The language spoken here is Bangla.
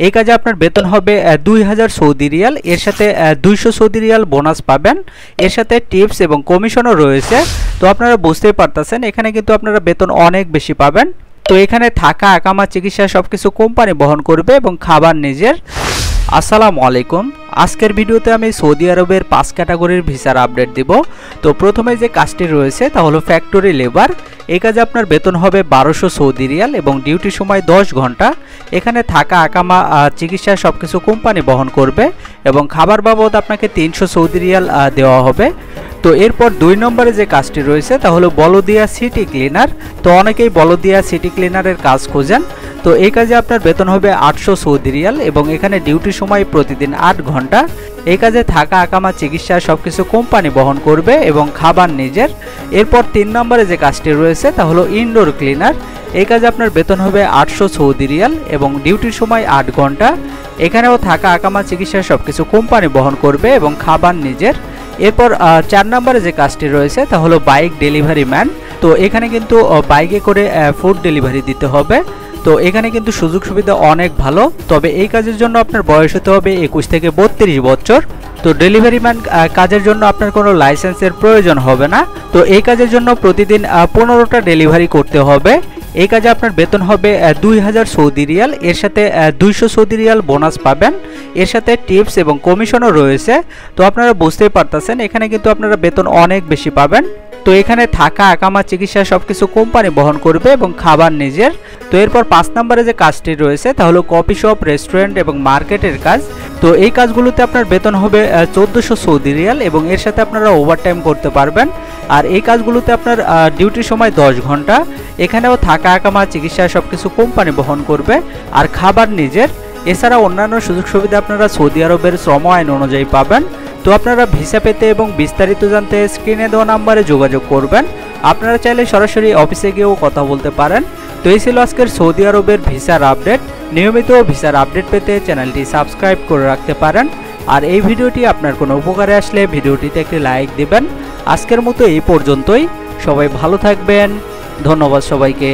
এই কাজে আপনার বেতন হবে 2000 সৌদি রিয়াল, এর সাথে 200 সৌদি রিয়াল বোনাস পাবেন, এর সাথে টিপস এবং কমিশনও রয়েছে। তো আপনারা বুঝতেই পারতেছেন এখানে কিন্তু আপনারা বেতন অনেক বেশি পাবেন। তো এখানে থাকা, আকামা, চিকিৎসা সবকিছু কোম্পানি বহন করবে এবং খাবার নিজের। আসসালামু আলাইকুম। আজকের ভিডিওতে আমি সৌদি আরবের 5 ক্যাটাগরির ভিসার আপডেট দিব। তো প্রথমে যে কাজটি রয়েছে তা হলো ফ্যাক্টরি লেবার। এই কাজে আপনার বেতন হবে 1200 সৌদি রিয়াল এবং ডিউটি সময় 10 ঘন্টা। এখানে থাকা, আকামা, চিকিৎসা সবকিছু কোম্পানি বহন করবে এবং খাবার বাবদ আপনাকে 300 সৌদি রিয়াল দেওয়া হবে। তো এরপর 2 নম্বরে যে কাজটি রয়েছে তা হলো বলদিয়া সিটি ক্লিনার। তো অনেকেই বলদিয়া সিটি ক্লিনারের কাজ খোঁজেন। তো এই কাজে আপনার বেতন হবে 800 সৌদি রিয়াল এবং এখানে ডিউটি সময় প্রতিদিন 8 ঘন্টা। এই কাজে থাকা, আকামা, চিকিৎসা সবকিছু কোম্পানি বহন করবে এবং খাবার নিজের। এরপর 3 নম্বরে যে কাজটি রয়েছে তা হলো ইনডোর ক্লিনার। এই কাজে আপনার বেতন হবে 800 সৌদি রিয়াল এবং ডিউটির সময় 8 ঘন্টা। এখানেও থাকা, আকামা, চিকিৎসা সবকিছু কোম্পানি বহন করবে এবং খাবার নিজের। এরপর 4 নম্বরে যে কাজটি রয়েছে তা হলো বাইক ডেলিভারি ম্যান। তো এখানে কিন্তু বাইকে করে ফুড ডেলিভারি দিতে হবে। তো এখানে কিন্তু সুযোগ সুবিধা অনেক ভালো, তবে এই কাজের জন্য আপনার বয়স হতে হবে 21 থেকে 32 বছর। তো ডেলিভারি ম্যান কাজের জন্য আপনার কোনো লাইসেন্সের প্রয়োজন হবে না। তো এই কাজের জন্য প্রতিদিন 15টা ডেলিভারি করতে হবে। এই কাজে আপনার বেতন হবে 2000 সৌদি রিয়াল, এর সাথে 200 সৌদি রিয়াল বোনাস পাবেন, এর সাথে টিপস এবং কমিশনও রয়েছে। তো আপনারা বুঝতেই পারতেছেন এখানে কিন্তু আপনারা বেতন অনেক বেশি পাবেন। তো এখানে থাকা, আকামা, চিকিৎসা সবকিছু কোম্পানি বহন করবে এবং খাবার নিজের। তো এরপর 5 নম্বরে যে কাজটি রয়েছে তা হলো কফি শপ, রেস্টুরেন্ট এবং মার্কেটের কাজ। তো এই কাজগুলোতে আপনার বেতন হবে 1400 সৌদি রিয়াল এবং এর সাথে আপনারা ওভারটাইম করতে পারবেন। আর এই কাজগুলোতে আপনার ডিউটির সময় 10 ঘন্টা। এখানেও থাকা, আকামা, চিকিৎসা সবকিছু কোম্পানি বহন করবে আর খাবার নিজের। এছাড়া অন্যান্য সুযোগ সুবিধা আপনারা সৌদি আরবের শ্রম আইন অনুযায়ী পাবেন। তো আপনারা ভিসা পেতে এবং বিস্তারিত জানতে স্ক্রিনে দেওয়া নাম্বারে যোগাযোগ করবেন। আপনারা চাইলে সরাসরি অফিসে গিয়েও কথা বলতে পারেন। তো এই ছিল আজকের সৌদি আরবের ভিসার আপডেট। নিয়মিত ভিসার আপডেট পেতে চ্যানেলটি সাবস্ক্রাইব করে রাখতে পারেন। আর এই ভিডিওটি আপনার কোনো উপকারে আসলে ভিডিওটিতে একটি লাইক দিবেন। আজকের মতো এই পর্যন্তই। সবাই ভালো থাকবেন। ধন্যবাদ সবাইকে।